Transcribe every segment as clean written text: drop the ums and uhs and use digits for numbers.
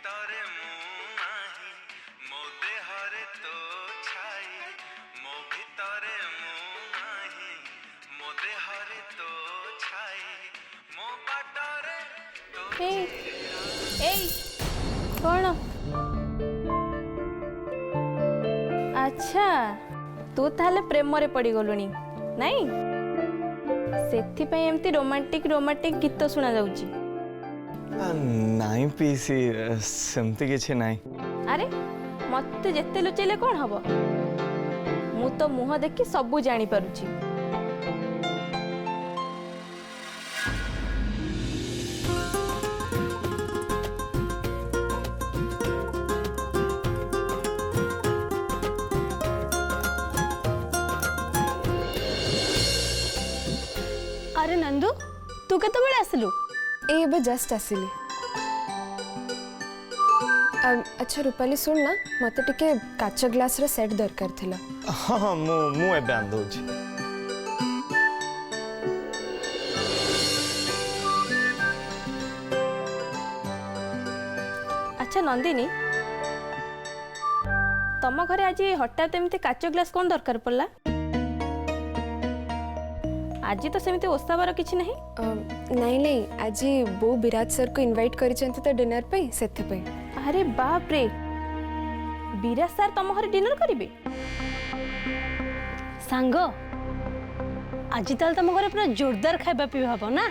ଭିତରେ ମୁଁ ନାହିଁ ମୋ ଦେହରେ ତୋ ଛାଇ ମୋ ଭିତରେ ମୁଁ ନାହିଁ ମୋ ଦେହରେ ତୋ ଛାଇ ମୋ ବାଟରେ ତୋ ଏଇ କଣ? ଆଚ୍ଛା ତୁ ତାହେଲେ ପ୍ରେମରେ ପଡ଼ିଗଲୁଣି ନାଇଁ, ସେଥିପାଇଁ ଏମିତି ରୋମାଣ୍ଟିକ ଗୀତ ଶୁଣା ଯାଉଛି। ନାଇଁ ପିସି, ସେମିତି କିଛି ନାହିଁ। ଆରେ ମତେ ଯେତେ ଲୁଚେଇଲେ କଣ ହବ, ମୁଁ ତ ମୁହଁ ଦେଖି ସବୁ ଜାଣିପାରୁଛି। अरे नंदू तू केतबेले आसिलु? ए जस्ट आसिली। अच्छा रूपाली सुन ना, मते टिके काच ग्लास रो सेट दरकार थिला। हाँ मु एबे आन दउची। अच्छा नंदिनी, तम घरे आज हठात एमती काच ग्लास कौन दरकार पड़ला? आज तो सेमती ओसाबार किछि नहीं? नहीं नहीं, आज बो विराज सर को इनवाइट करिसेंती तो डिनर पे सेथे पे। अरे बाप रे, विराज सर तम घरे डिनर करिवे? सांग आज ताल तम घरे पूरा जोरदार खाइबा पिबा हबो ना?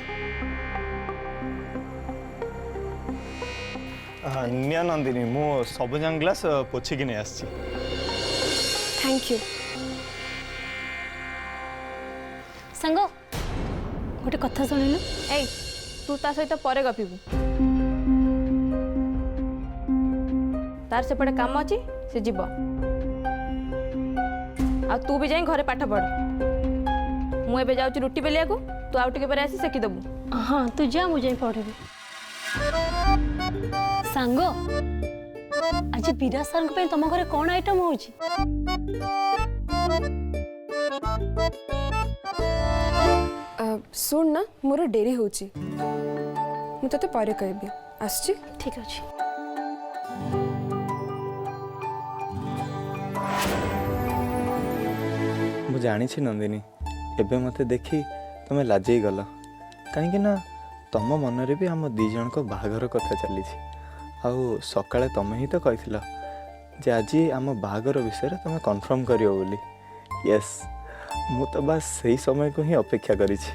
निया नंदिनी, मु सब जंग ग्लास पोछि कि नै आछि। Thank you. सांग गोटे कथा सुनिलु? ए तू ता सहित परे गपिबू, तार सेपटे काम अच्छी से जीव। आ तू भी जाई घरे पाठ पढ़। मु एबे जाउची रुटी बेलिया को, तू आउ टिके परे आसी सेकी दबू। हाँ तू जा, मुझे पढ़ेबी। सांग आज विराज सर पे तम घरे कौन आइटम होची? सुन ना, मोर डेरी होची, मु तते परे कहबी। आछी ठीक अछि। मु जानी छी नंदिनी, एबे मते देखी तमे लाजई गला, काहे ना तम मन रे भी हम दी जन को बाहागर कथा चली छी। आउ सकाळे तमे ही तो कहिथिला जे आज आम बाहागर विषय तमे कन्फर्म करियो बोली। यस, मु तो बस सही समय को ही अपेक्षा करी छी।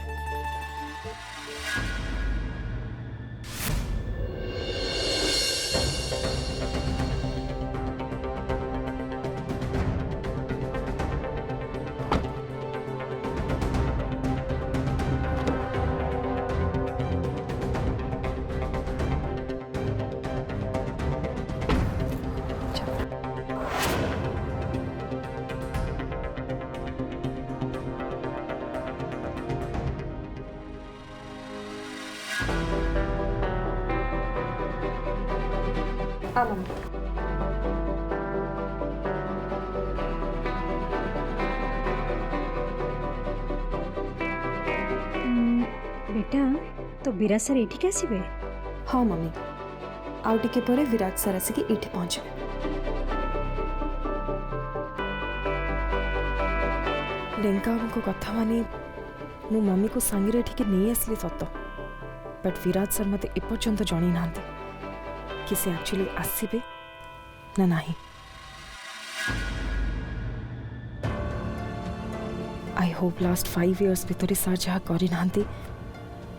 बेटा तो विराज सर एठी आसीबे? हाँ मम्मी, आउ टिके परे विराज सर आसिके एठी पहुंचे। लेंका हमको कथा मानी मो मम्मी को सांगे एठी नहीं आसली सत, बट विराज सर मते एपर्यंत जानी नांती कि से एक्चुअली आसीबे ना नहीं। आई होप लास्ट 5 इयर्स भितर सर जहाँ करी नांती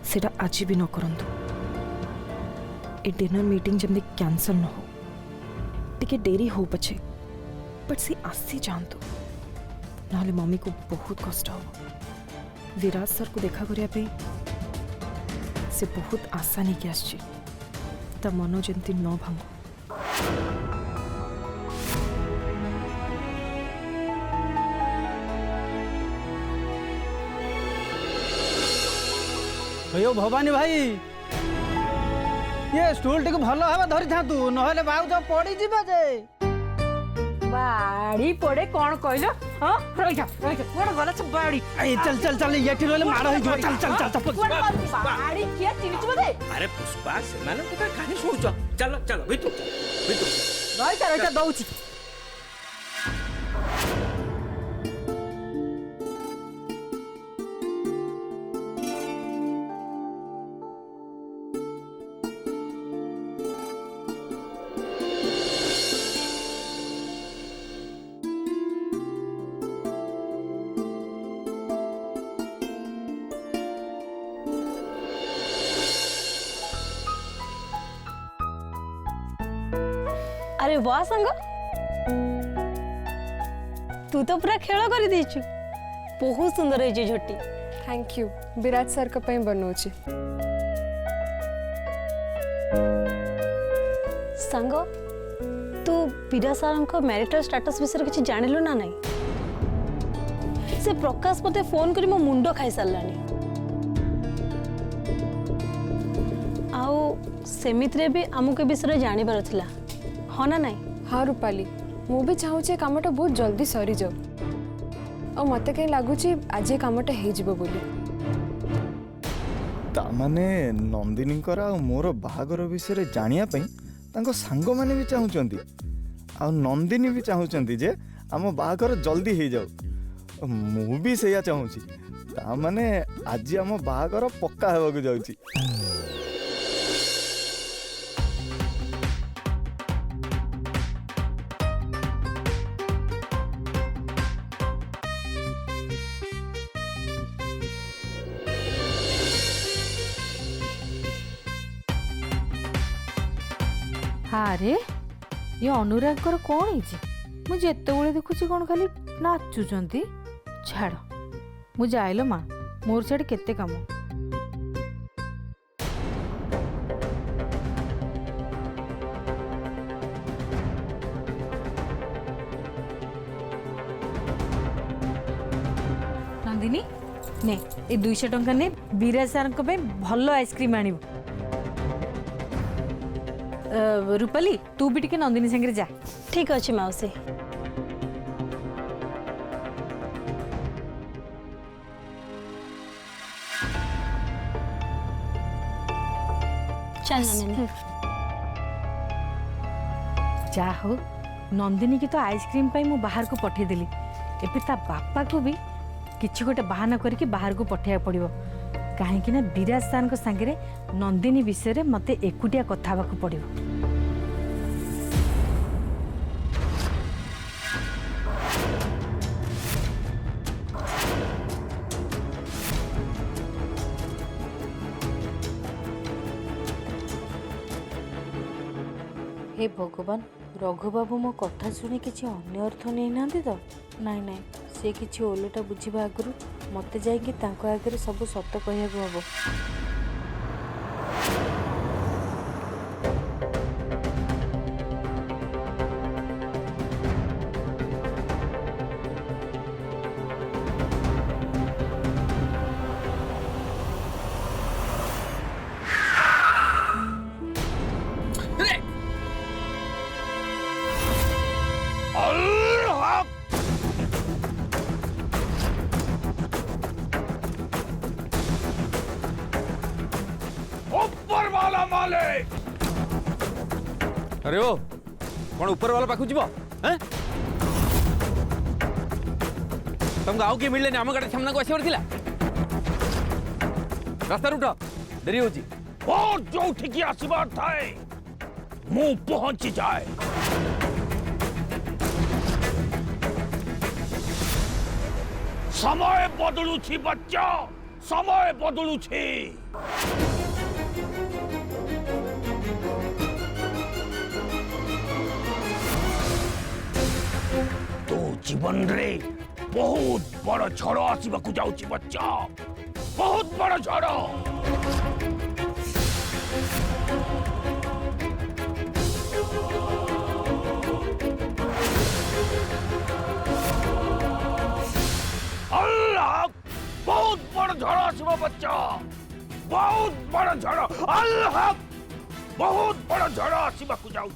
सेटा आज भी न करंतु। ए डिनर मीटिंग जल्दी कैंसल न हो, टिके डेरी हो पछे, बट से आसी जानतु, नाले मम्मी को बहुत कष्ट हो। विराज सर को देखा करिया पे से बहुत आशा नहीं कि आछी, ता मन जंती न भांगो। भैया भवानी भाई, ये स्टूल टी भल भाव धरी था, ना बाउज पड़ जे। बाड़ी पड़े कौन कहलो हां रही जा कोन गला से बाड़ी चल चल चल ये ठिरोले मार हो जो चल चल चल बाड़ी किया चिनिच बदे अरे पुष्पा से माने तो कहानी सुन चल चल भीतर रही दउची अरे वाह संग तू तो पूरा खेल कर देछु बहुत सुंदर है जे झोटी थैंक यू विराट सर का पई बनौची संग तू विराट सर को मैरिटल स्टेटस विषय किसी जानिलु ना नहीं से प्रकाश मते फोन करी मो मुंडो खाई सारलानी आउ सेमित्रे भी हमके विषय जानिबार थिला हाँ ना नहीं हाँ रूपाली मु भी चाहूचे कामटा बहुत जल्दी सरी जाऊ और मते कहीं लगुच आज कामटा हो जिवो बोली तामाने नंदिनी आ मोर बाहागर विषय जानिया पई तांको सांग माने भी चाहूचंती आ नंदिनी भी चाहूचंती जे आम बाहागर जल्दी हो जाऊ मु भी सेया चाहूची तामाने आज आम बाहागर पक्का हेबाकु जाउची अरे ये अनुराग कौन है मुझे जिते देखुची कौन खाली नाचुंट छाड़ मु जाइल माँ मोर छाड़ केते काम नंदिनी ने 200 टंका ने विराज सार भल आइसक्रीम आनिबो रूपाली तू भी टिके नंदिनी संगे जा ठीक अच्छे मौसी चल नंदिनी जा हो नंदिनी की तो आइसक्रीम पाई मु बाहर को पठे देली एबे ता बापा को भी किछि गोटे बहाना करके बाहर को पठेया पड़िबो काहे ना विराज सार को संगे नंदिनी विषय मते एकुटिया कथा हबाकू पड़िबो हे भगवान रघु बाबू मो कथा शुणी किसी अन्य अर्थ नहीं ना तो नाई नाई से किसी ओलटा बुझा आगु मत जाके सब सत कह हम अरे ओ कौन ऊपर वाला पाखु जीव हैं तुमको आउ किए मिलले आम गाड़ी सामना को आसी पड़ता रास्ता उठ देरी होची और जो ठीक आसबार थाए मु पहुंची जाए समय बदलुछि बच्चा समय बदलुछि तो जीवन रे बहुत बड़ झड़ आसवाक जाऊँ बच्चा बहुत बड़ झड़ अल्लाह बहुत बड़ झड़ आसवा बच्चा बहुत बड़ झड़ अल्लाह बहुत बड़ झड़ आसवाक जाऊँ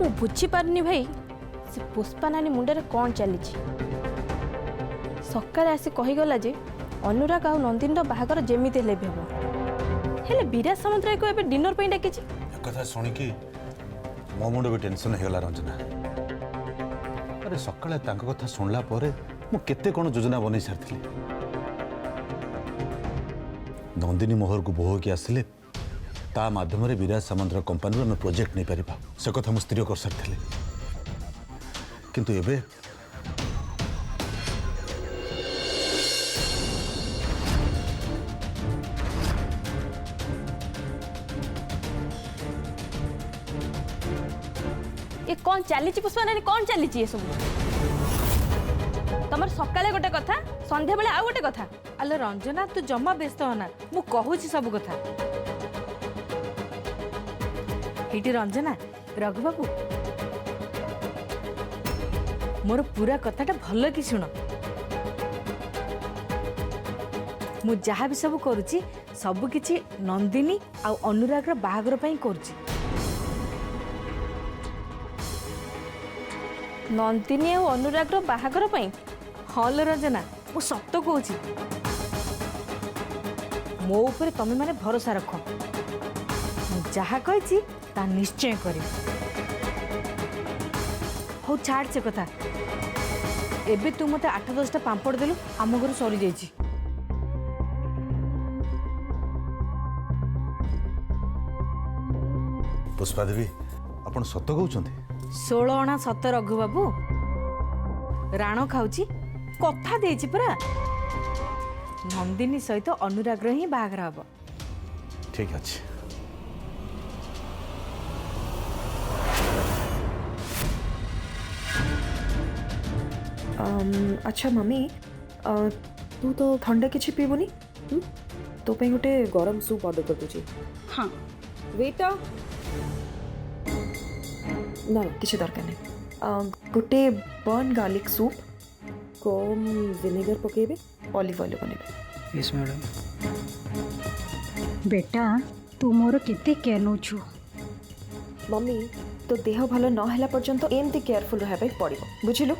ମୁଁ ବୁଝିପାରୁନି ଭାଇ ସେ ପୁଷ୍ପା ନାନୀ ମୁଣ୍ଡରେ କ'ଣ ଚାଲିଛି। ସକାଳେ ଆସି କହିଗଲା ଯେ ଅନୁରାଗ ଆଉ ନନ୍ଦିନୀର ବାହାଘର ଯେମିତି ହେଲେ ବି ହେବ, ହେଲେ ବିରାଜ ସାମନ୍ତରାୟକୁ ଏବେ ଡିନର ପାଇଁ ଡାକିଛି। ଏ କଥା ଶୁଣିକି ମୋ ମୁଣ୍ଡ ବି ଟେନସନ୍ ହେଇଗଲା ରଞ୍ଜନା। ଆରେ ସକାଳେ ତାଙ୍କ କଥା ଶୁଣିଲା ପରେ ମୁଁ କେତେ କ'ଣ ଯୋଜନା ବନେଇ ସାରିଥିଲି। ନନ୍ଦିନୀ ମୋହରକୁ ବୋହକି ଆସିଲେ ତା ମାଧ୍ୟମରେ ବିରାଜ ସାମନ୍ତରାୟ କମ୍ପାନୀରୁ ଆମେ ପ୍ରୋଜେକ୍ଟ ନେଇପାରିବା, ସେ କଥା ମୁଁ ସ୍ଥିର କରିସାରିଥିଲି। କିନ୍ତୁ ଏବେ ଏ କ'ଣ ଚାଲିଛି ପୁଷ୍ପା ନାନୀ, କ'ଣ ଚାଲିଛି ଏସବୁ? ତମର ସକାଳେ ଗୋଟେ କଥା, ସନ୍ଧ୍ୟାବେଳେ ଆଉ ଗୋଟେ କଥା। ଆଲୋ ରଞ୍ଜନା ତୁ ଜମା ବ୍ୟସ୍ତ ହନା, ମୁଁ କହୁଛି ସବୁ କଥା। ଏଇଠି ରଞ୍ଜନା, ରଘୁବାବୁ ମୋର ପୁରା କଥାଟା ଭଲ କି ଶୁଣ। ମୁଁ ଯାହା ବି ସବୁ କରୁଛି ସବୁ କିଛି ନନ୍ଦିନୀ ଆଉ ଅନୁରାଗର ବାହାଘର ପାଇଁ କରୁଛି। ନନ୍ଦିନୀ ଆଉ ଅନୁରାଗର ବାହାଘର ପାଇଁ? ହଁ ଲୋ ରଞ୍ଜନା, ମୁଁ ସତ କହୁଛି। ମୋ ଉପରେ ତମେ ମାନେ ଭରସା ରଖ, ମୁଁ ଯାହା କହିଛି ତା ନିଶ୍ଚୟ କରିବି। ହଉ ଛାଡ଼ ସେ କଥା, ଏବେ ତୁ ମତେ 8-10ଟା ପାମ୍ପଡ଼ ଦେଲୁ, ଆମ ଘରୁ ସରିଯାଇଛି। ପୁଷ୍ପା ଦେବୀ ଆପଣ ସତ କହୁଛନ୍ତି? 16 ଅଣା ସତ ରଘୁବାବୁ। ରାଣ ଖାଉଛି, କଥା ଦେଇଛି ପରା। ନନ୍ଦିନୀ ସହିତ ଅନୁରାଗର ହିଁ ବାହାଘର ହବ। ଠିକ୍ ଅଛି। अच्छा मम्मी तू तो ठंडा किसी पीबुनी तो पे गोटे गरम सूप ऑर्डर कर दूची। हाँ वेटर ना किसी दरकार नहीं गोटे बर्न गार्लिक सूप कम विनेगर पकेबे ऑलिव ऑयल बनेबे। Yes madam. बेटा तू मोर केते केयर नोछु। मम्मी तो देह भलो न होला पर्यंत एमती केयरफुल रहबे पड़िबो बुझिलु।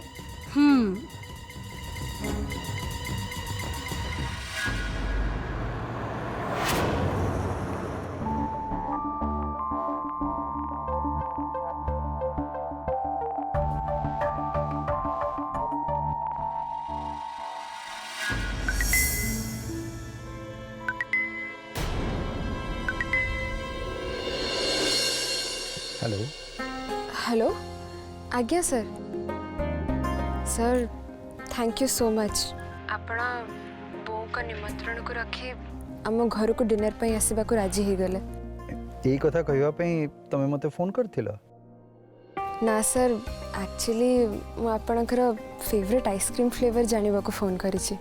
हेलो हेलो आज्ञा sir. Sir thank you so much. आपण बो को निमंत्रण को रखी आम घर को डिनर पे आसवा को राजी हो गले। यही कथा कहवा पे तमे मते फोन करथिलो? ना सर एक्चुअली मु आपणकर फेवरेट आइसक्रीम फ्लेवर जानवा को फोन करिछि।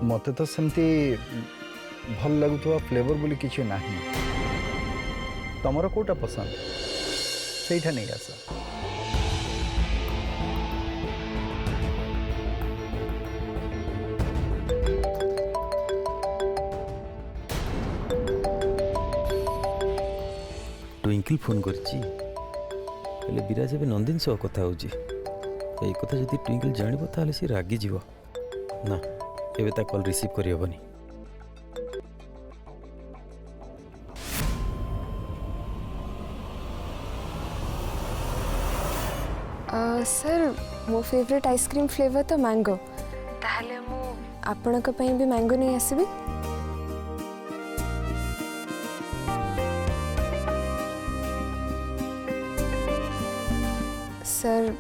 मते तो सेमती भल लागुतवा फ्लेवर बोली किछि नाही। तमरो कोटा पसंद सेठा नहीं आसा। ट्विंकल फोन करछि हेले विराज भी नंदिन सह कथा होछि। एई कथा जदि ट्विंकल जानिबो ताले से रागी जीवो ना। एबे ता कॉल रिसीव करि होबनी। सर मो फेवरेट आइसक्रीम फ्लेवर तो मैंगो। ताहले मु आपण को पई भी मैंगो नहीं आसीबी। सर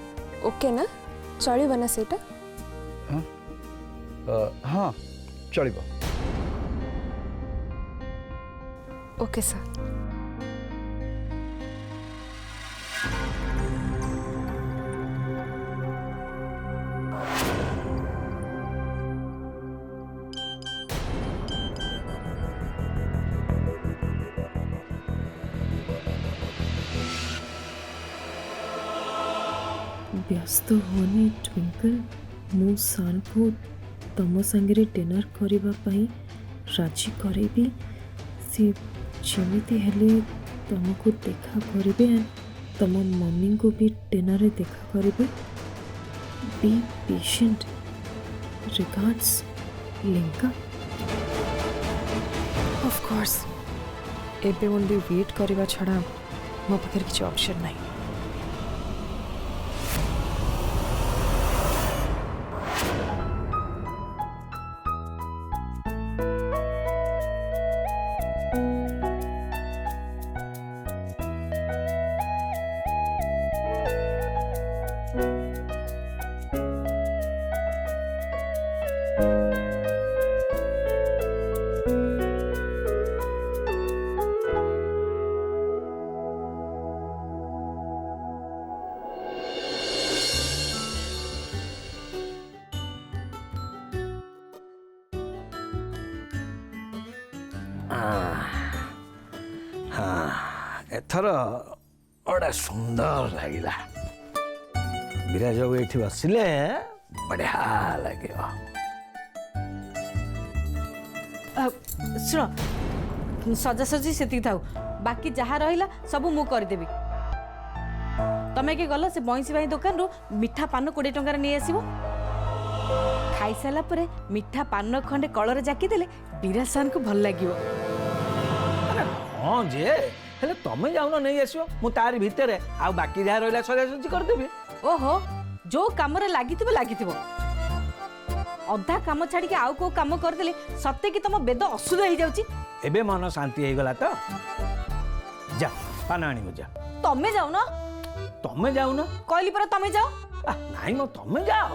ओके ना चलिबो ना सेटा? हाँ चलिबो। Okay sir. व्यस्त होनी ट्विंकल मु सान को तम संगे डिनर करबा पई राजी करेबी। सी जेमिति हेले तुमको देखा करेबे तुम मम्मी को भी डिनर रे देखा करेंगे be patient regards लिंका of course एबे ओनली वेट करवा छड़ा मो पाखे किसी ऑप्शन नहीं एथर बड़ा सुंदर लगिला विराज बाबू ये बसिले बढ़िया लगे शुण सजासजी से बाकी जहाँ रहा सब मु करदेवी तमें कि गल से बईसी भाई दुकान रु मिठा पान 20 टंकार नहीं आसो खाई सारा पर मिठा पान खंडे कलर जाकीदेले विराज सार को भल लगे हाँ जे हेले तमें जाऊन नहीं आसो मु तारी भितर आ बाकी जहाँ रहा सजासजी करदेवी ओहो जो काम लगी अधा काम छाड़ी आउ को काम करदेले सत्य कि तुम बेद असुध हो जाउची एबे मन शांति हो गला तो जा पान आनी जा तमें जाऊ ना तमें जाऊ ना कहली पर तमें जाओ नहीं मो तमें जाओ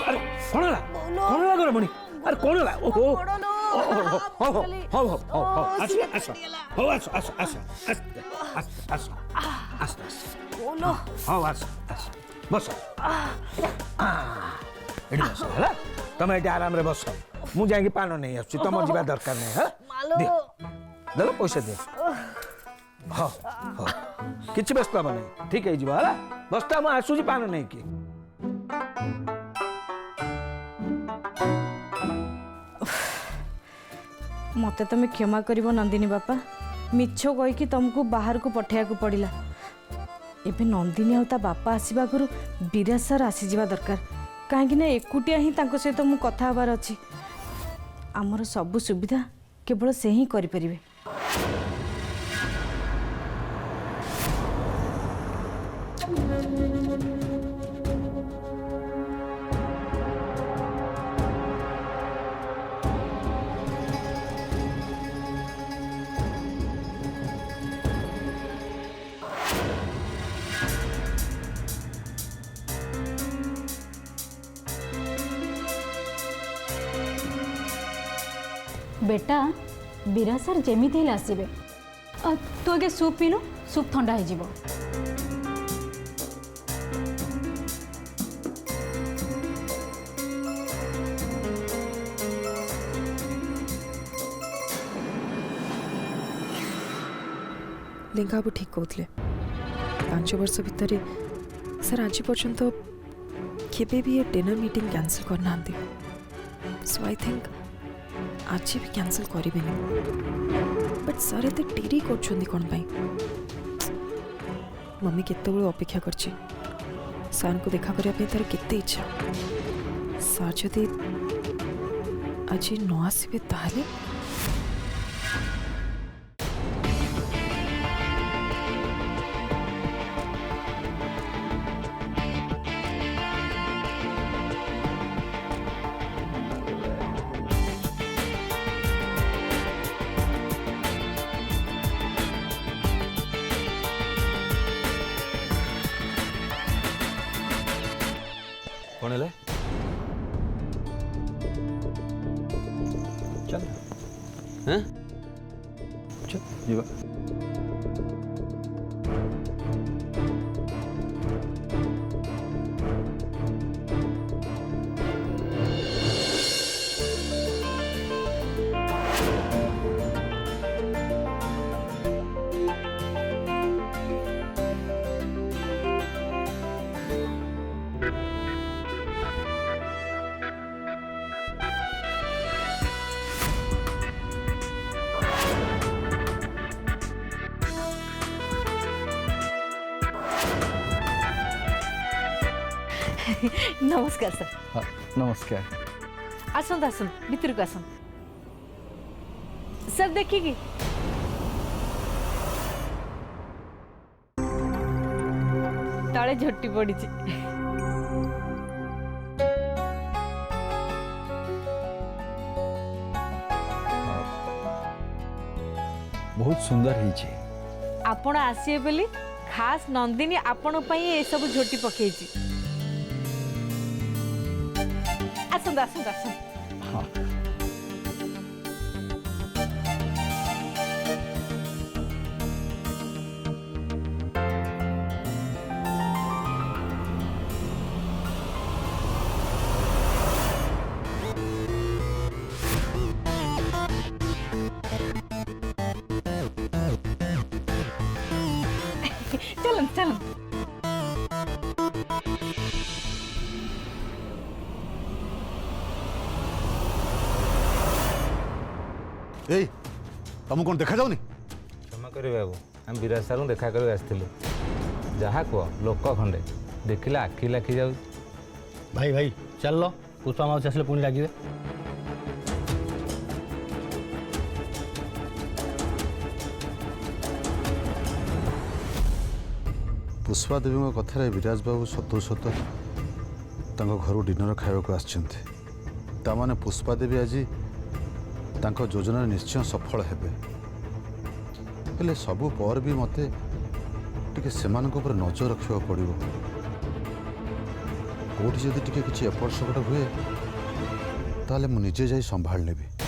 अरे कौन ला कर मणि अरे कौन ला ओहो हो हो हो हो आस आस हो आस आस आस आस आस आस बोलो हो आस आस बस एडी बस हला तमे एडी आराम रे बस मु जाई पान नहीं आछी तम जीवा दरकार नहीं है दे दे पैसा दे हाँ हाँ किसी व्यस्त हम नहीं ठीक है जीवा हला बसता मु आसुजी पान नहीं कि मते तमें क्षमा करिवो नंदिनी बापा मिछ कही कि तुमको बाहर को पठेया को पड़िला एबे नंदिनी आ बापा आसवा गुरु विराज सर आसी जावा दरकार कहीं ना एकुटिया ही सहित मु कथा हबार अछि आमर सब सुविधा केवल से ही करि परिबे बेटा विराज सर जमी आसबे तू आगे सूप पीनु सूप ठंडा हो लिंगा बाबू ठीक कहते 5 वर्ष भितर सर आज पर्यंत केबे भी ये डिनर मीटिंग कैंसिल करना सो आई थिंक आज भी कैंसिल करेंगे बट सर एत डेरी कौन मम्मी केत अपेक्षा कर सर को देखा करने तार केते इच्छा सर जदि आज न आसबे ताहले कौन है चल हैं चल जीवा नमस्कार सर हाँ, नमस्कार। आसंत आसंत भीतर को आसंत सर देखिए तले झटी पड़ी बहुत सुंदर है। आपण आसिए बोली खास नंदिनी आपण पई ए सब झोटी पकेइची आसंत आसंत आसंत हाँ। चलन चलन ए तुमको कौन देखा जाऊनी? क्षमा करी बाबू आम विराज सारू देखा कर आसलु जहाँ कह लोक खंडे देखिले आखि लाखि जाऊ। भाई भाई चल लो पुष्पा माउसी आसले पुणी लगे। पुष्पा देवी कथार विराज बाबू सतु सत घर डिनर खावा आसने पुष्पा देवी आज तांको योजना निश्चय सफल हेबे। हेले सबु पर भी मते टिके सेमानक ऊपर नजर रखा पड़ो। कोठी जदि टिके किछि एपट सेपट हुए ताले मु निजे जाई संभाल नेबी।